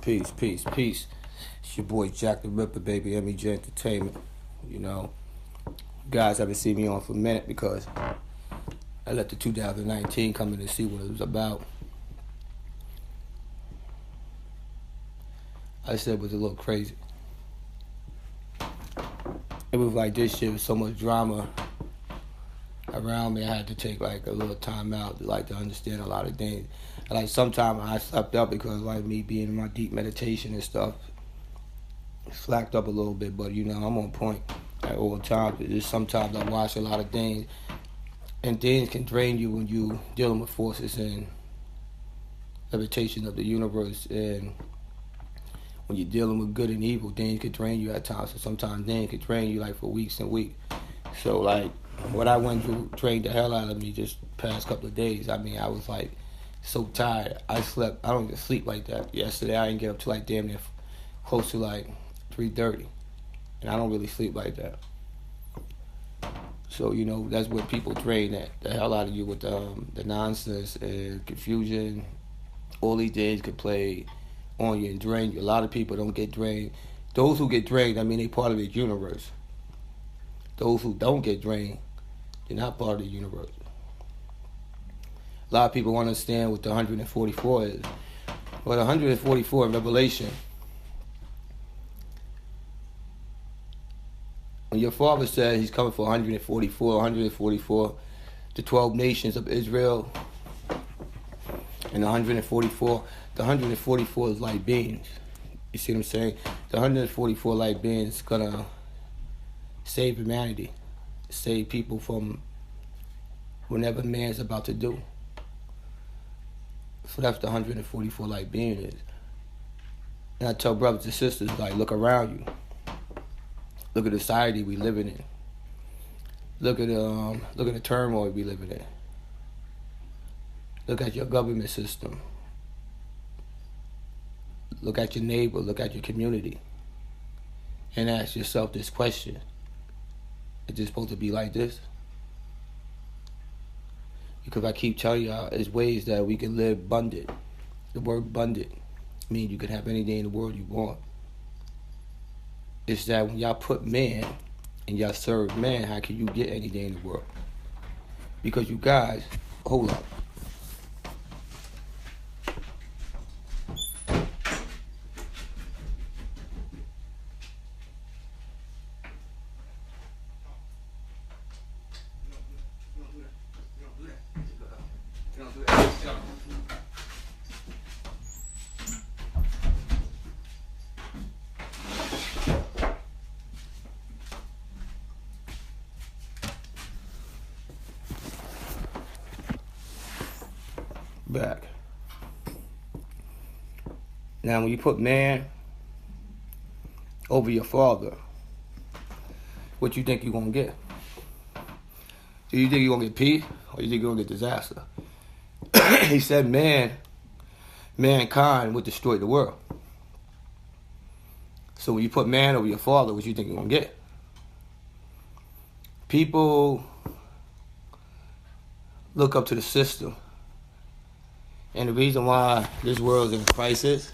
Peace, peace, peace. It's your boy Jack the Ripper, baby, MEJ Entertainment. You know, you guys haven't seen me on for a minute because I let the 2019 come in to see what it was about. I said it was a little crazy. It was like this year was so much drama around me. I had to take like a little time out to understand a lot of things. And like sometimes I slept up because like me being in my deep meditation and stuff, slacked up a little bit. But I'm on point at all times. Just sometimes I watch a lot of things, and things can drain you when you dealing with forces and levitation of the universe. And when you're dealing with good and evil, things can drain you at times. So sometimes things can drain you like for weeks and weeks. So like what I went through drained the hell out of me just past couple of days. I mean, I was like so tired. I don't even sleep like that. Yesterday I didn't get up till like damn near close to like 3:30, and I don't really sleep like that. So that's what people drain the hell out of you with the nonsense and confusion. All these things could play on you and drain you. A lot of people don't get drained. Those who get drained, I mean, they part of the universe. Those who don't get drained, they're not part of the universe. A lot of people want to understand what the 144 is. Well, the 144 in Revelation, when your father said he's coming for 144, the 12 nations of Israel, and the 144 is light beings. You see what I'm saying? The 144 light beings gonna save humanity, save people from whatever man's about to do. So that's the 144 light being is. And I tell brothers and sisters, like, look around you. Look at the society we living in. Look at the turmoil we living in. Look at your government system. Look at your neighbor. Look at your community. And ask yourself this question: is it supposed to be like this? Because I keep telling y'all, there's ways that we can live abundant. The word abundant means you can have anything in the world you want. It's that when y'all put man and y'all serve man, how can you get anything in the world? Because you guys, hold up. Back. Now, when you put man over your father, what you think you're going to get? Do you think you're going to get peace, or you think you're going to get disaster? He said mankind would destroy the world. So when you put man over your father, what you think you're going to get? People look up to the system. And the reason why this world is in crisis,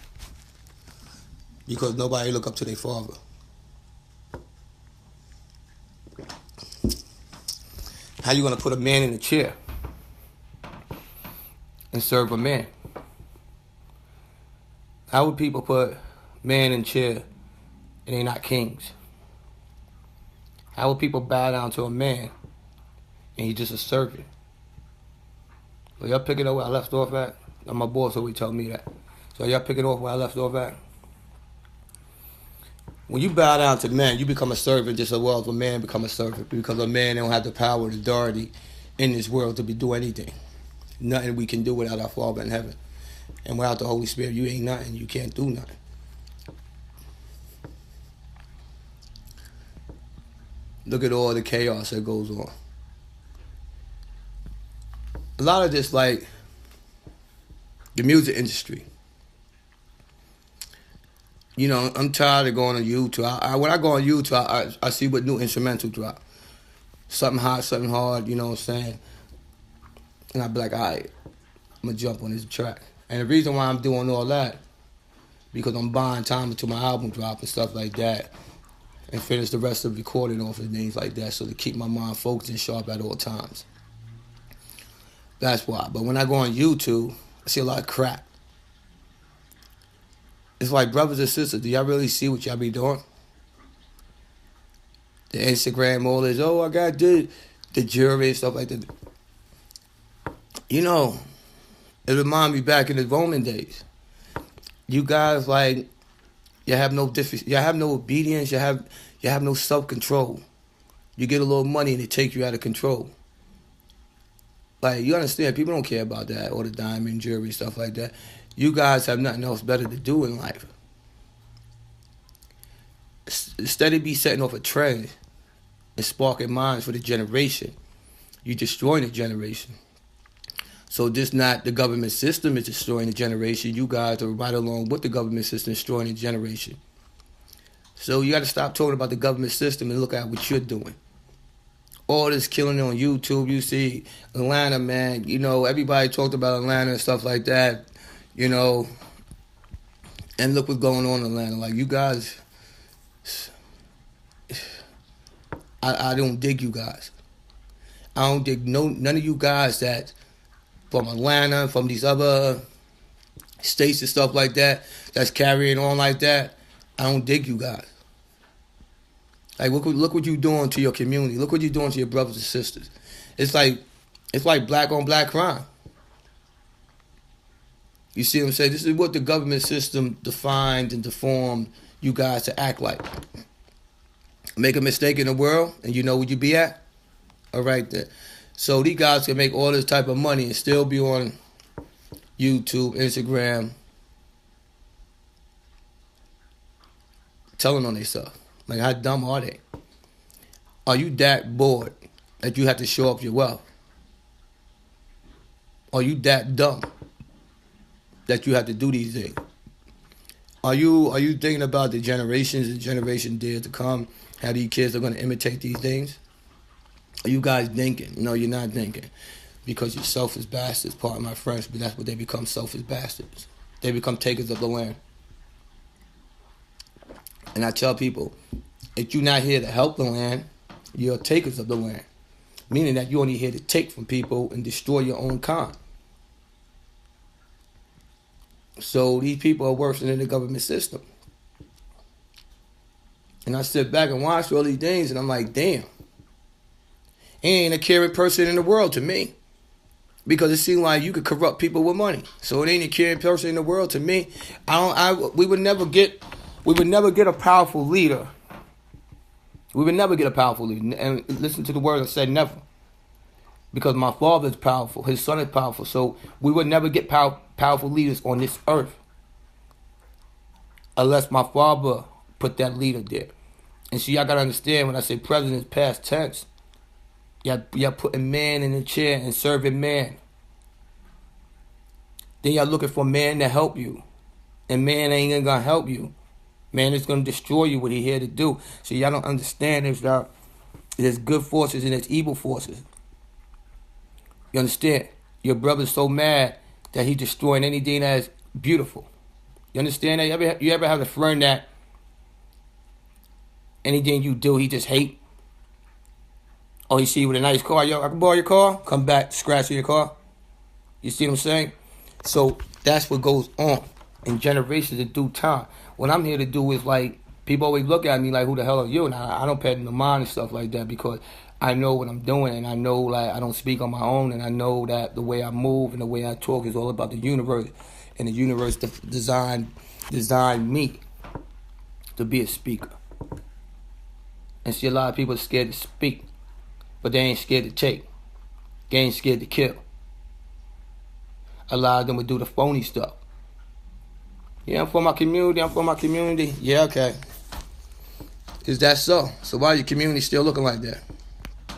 because nobody look up to their father. How you gonna put a man in a chair and serve a man? How would people put man in a chair and they not kings? How would people bow down to a man and he's just a servant? Well, y'all picking up where I left off at? My boss always tell me that. So y'all picking off where I left off at? When you bow down to man, you become a servant just as well as a man become a servant, because a man don't have the power and authority in this world to do anything. Nothing we can do without our Father in heaven. And without the Holy Spirit, you ain't nothing. You can't do nothing. Look at all the chaos that goes on. A lot of this, like the music industry. I'm tired of going on YouTube. When I go on YouTube, I see what new instrumental drop. Something hot, something hard, you know what I'm saying? And I be like, all right, I'm going to jump on this track. And the reason why I'm doing all that, because I'm buying time until my album drop and stuff like that, and finish the rest of the recording off and things like that, so to keep my mind focused and sharp at all times. That's why. But when I go on YouTube, I see a lot of crap. It's like, brothers and sisters, do y'all really see what y'all be doing? The Instagram, all this, I got the jewelry and stuff like that. You know, it reminds me back in the Roman days. You guys, like, you have no obedience, you have no self-control. You get a little money and they take you out of control. Like, you understand, people don't care about that, or the diamond jewelry, stuff like that. You guys have nothing else better to do in life. Instead of be setting off a trend and sparking minds for the generation, you're destroying the generation. So this not the government system is destroying the generation. You guys are right along with the government system destroying the generation. So you got to stop talking about the government system and look at what you're doing. All this killing on YouTube, you see Atlanta, man. You know, everybody talked about Atlanta and stuff like that. You know, and look what's going on in Atlanta. Like, you guys, I don't dig you guys. I don't dig none of you guys that from Atlanta, from these other states and stuff like that, that's carrying on like that. I don't dig you guys. Like, look what you're doing to your community. Look what you're doing to your brothers and sisters. It's like black on black crime. You see what I'm saying? This is what the government system defined and deformed you guys to act like. Make a mistake in the world, and you know where you be at? All right, then. So these guys can make all this type of money and still be on YouTube, Instagram, telling on themselves. Like, how dumb are they? Are you that bored that you have to show up your wealth? Are you that dumb that you have to do these things? Are you thinking about the generations and generation days to come, how these kids are going to imitate these things? Are you guys thinking? No, you're not thinking. Because you're selfish bastards, pardon my French, but that's what they become, selfish bastards. They become takers of the land. And I tell people, if you're not here to help the land, you're takers of the land. Meaning that you're only here to take from people and destroy your own kind. So these people are worse than the government system. And I sit back and watch all these things and I'm like, damn. He ain't a caring person in the world to me. Because it seems like you could corrupt people with money. So it ain't a caring person in the world to me. We would never get a powerful leader. We would never get a powerful leader. And listen to the word I said, never. Because my father is powerful. His son is powerful. So we would never get powerful leaders on this earth. Unless my father put that leader there. And see, y'all got to understand, when I say president, past tense, y'all putting man in the chair and serving man. Then y'all looking for man to help you. And man ain't going to help you. Man is going to destroy you, what he here to do. So y'all don't understand there's good forces and there's evil forces. You understand? Your brother's so mad that he's destroying anything that's beautiful. You understand that? You ever have a friend that anything you do, he just hate? Oh, he see you with a nice car. Yo, I can borrow your car? Come back, scratch your car. You see what I'm saying? So that's what goes on in generations in due time. What I'm here to do is, like, people always look at me like, who the hell are you? And I don't pay no mind and stuff like that, because I know what I'm doing, and I know, like, I don't speak on my own, and I know that the way I move and the way I talk is all about the universe, and the universe designed me to be a speaker. And see, a lot of people are scared to speak, but they ain't scared to take. They ain't scared to kill. A lot of them would do the phony stuff. Yeah, I'm from my community. Yeah, okay. Is that so? So why your community still looking like that? A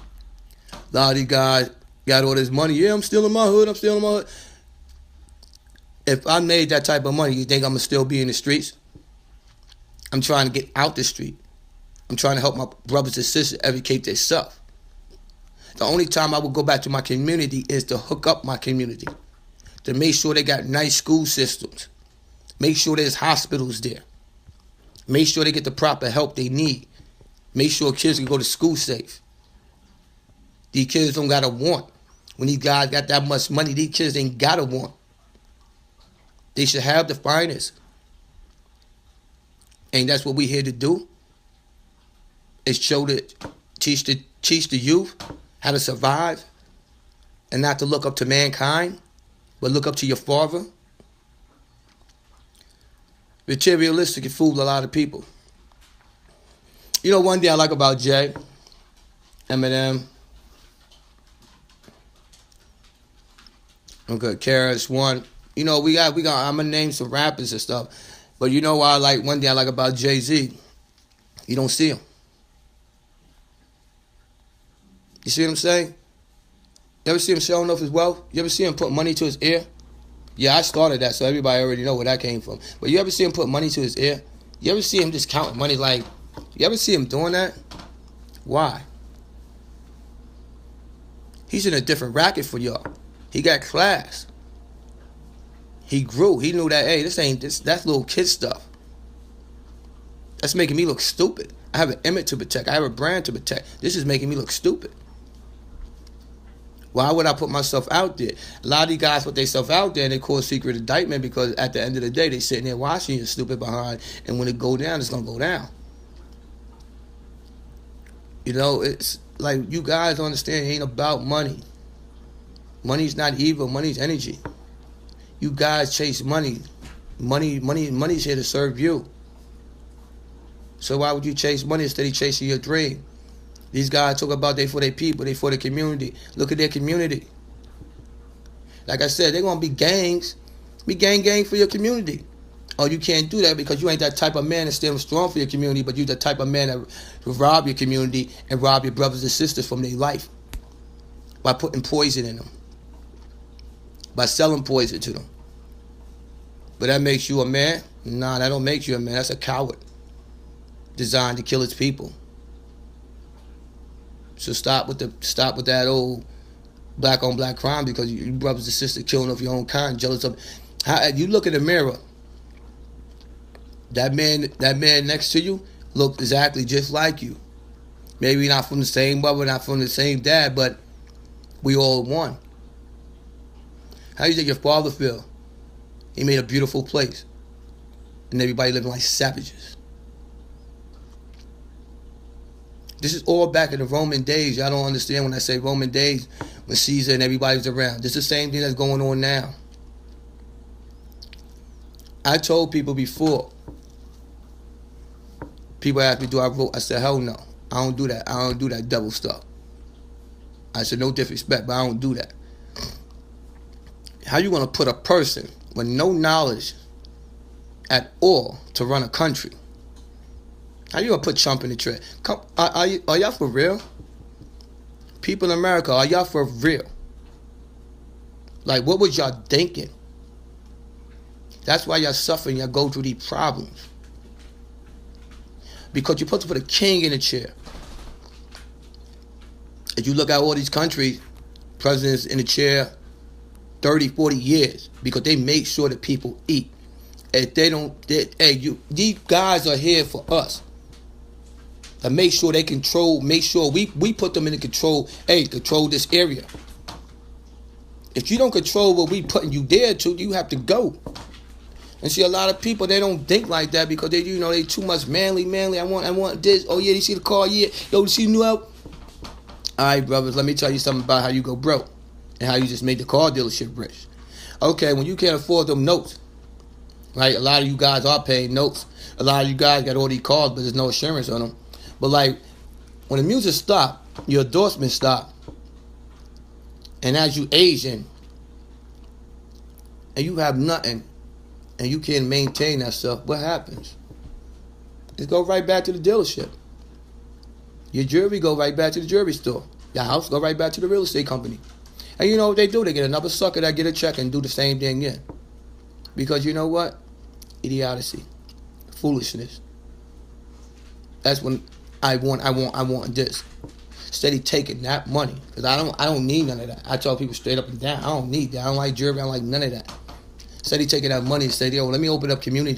lot of these guys got all this money. Yeah, I'm still in my hood. If I made that type of money, you think I'm going to still be in the streets? I'm trying to get out the street. I'm trying to help my brothers and sisters educate themselves. The only time I would go back to my community is to hook up my community, to make sure they got nice school systems, Make sure there's hospitals there. Make sure they get the proper help they need. Make sure kids can go to school safe. These kids don't got to want. When these guys got that much money, these kids ain't got to want. They should have the finest. And that's what we're here to do. Is teach the youth how to survive and not to look up to mankind, but look up to your father. Materialistic can fool a lot of people. You know, one thing I like about Jay, Eminem, okay, Karis, one. You know, we got. I'm gonna name some rappers and stuff, but you know why I like one thing I like about Jay-Z. You don't see him. You see what I'm saying? You ever see him showing off his wealth? You ever see him put money to his ear? Yeah, I started that, so everybody already know where that came from. But you ever see him put money to his ear? You ever see him just counting money like... You ever see him doing that? Why? He's in a different racket for y'all. He got class. He grew. He knew that, hey, that's little kid stuff. That's making me look stupid. I have an image to protect. I have a brand to protect. This is making me look stupid. Why would I put myself out there? A lot of these guys put themselves out there and they cause secret indictment because at the end of the day, they sitting there watching you stupid behind, and when it go down, it's going to go down. You know, it's like you guys understand it ain't about money. Money's not evil. Money's energy. You guys chase money. Money's here to serve you. So why would you chase money instead of chasing your dream? These guys talk about they for their people, they for the community. Look at their community. Like I said, they're going to be gangs. Be gang for your community. Oh, you can't do that because you ain't that type of man that's still strong for your community, but you the type of man that will rob your community and rob your brothers and sisters from their life by putting poison in them, by selling poison to them. But that makes you a man? Nah, that don't make you a man. That's a coward designed to kill its people. So stop with that old black on black crime because you brothers and sisters killing of your own kind, jealous of. How you look in the mirror, that man next to you looked exactly just like you. Maybe not from the same mother, not from the same dad, but we all one. How do you think your father feel? He made a beautiful place, and everybody living like savages. This is all back in the Roman days. Y'all don't understand when I say Roman days, when Caesar and everybody's around. This is the same thing that's going on now. I told people before, people asked me, do I vote? I said, hell no. I don't do that. I don't do that double stuff. I said, no disrespect, but I don't do that. How you going to put a person with no knowledge at all to run a country? How you gonna put Trump in the trash? Are y'all for real? People in America, are y'all for real? Like, what was y'all thinking? That's why y'all suffering. Y'all go through these problems. Because you're supposed to put a king in a chair. If you look at all these countries, presidents in the chair 30, 40 years because they make sure that people eat. If they don't, these guys are here for us. To make sure they control, make sure we put them in control. Hey, control this area. If you don't control what we putting you there to, you have to go. And see, a lot of people, they don't think like that because they too much manly. I want this. Oh yeah, you see the car? Yeah. Yo, you see the new out? All right, brothers, let me tell you something about how you go broke and how you just made the car dealership rich. Okay, when you can't afford them notes, right? A lot of you guys are paying notes. A lot of you guys got all these cars, but there's no insurance on them. But like, when the music stop, your endorsement stop, and as you aging, and you have nothing, and you can't maintain that stuff, what happens? It go right back to the dealership. Your jewelry go right back to the jewelry store. Your house go right back to the real estate company. And you know what they do? They get another sucker that get a check and do the same thing again. Because you know what? Idiocy. Foolishness. That's when I want this. Steady taking that money. Because I don't need none of that. I tell people straight up and down, I don't need that. I don't like jewelry. I don't like none of that. Instead of taking that money and say, yo, let me open up community